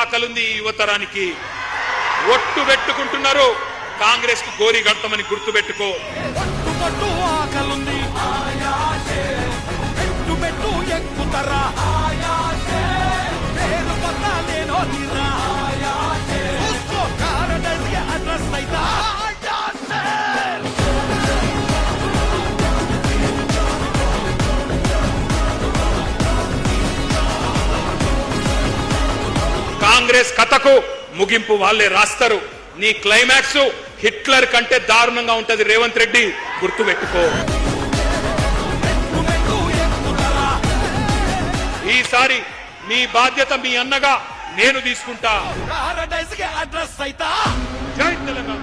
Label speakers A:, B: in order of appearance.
A: ఆకలుంది ఈ యువతరానికి. ఒట్టు పెట్టుకుంటున్నారు కాంగ్రెస్ కు గోరి గడతామని గుర్తుపెట్టుకో.
B: ఆకలుంది పెట్టు ఎక్కుతరా పేరు పట్టాలేనో తీరా అడ్రస్ అయితా
A: కాంగ్రెస్ కథకు ముగింపు వాళ్ళే రాస్తారు. నీ క్లైమాక్స్ హిట్లర్ కంటే దారుణంగా ఉంటది రేవంత్ రెడ్డి, గుర్తుపెట్టుకో. ఈసారి మీ బాధ్యత మీ అన్నగా నేను తీసుకుంటా.
B: అడ్రస్ అయితా.
A: జై తెలంగాణ.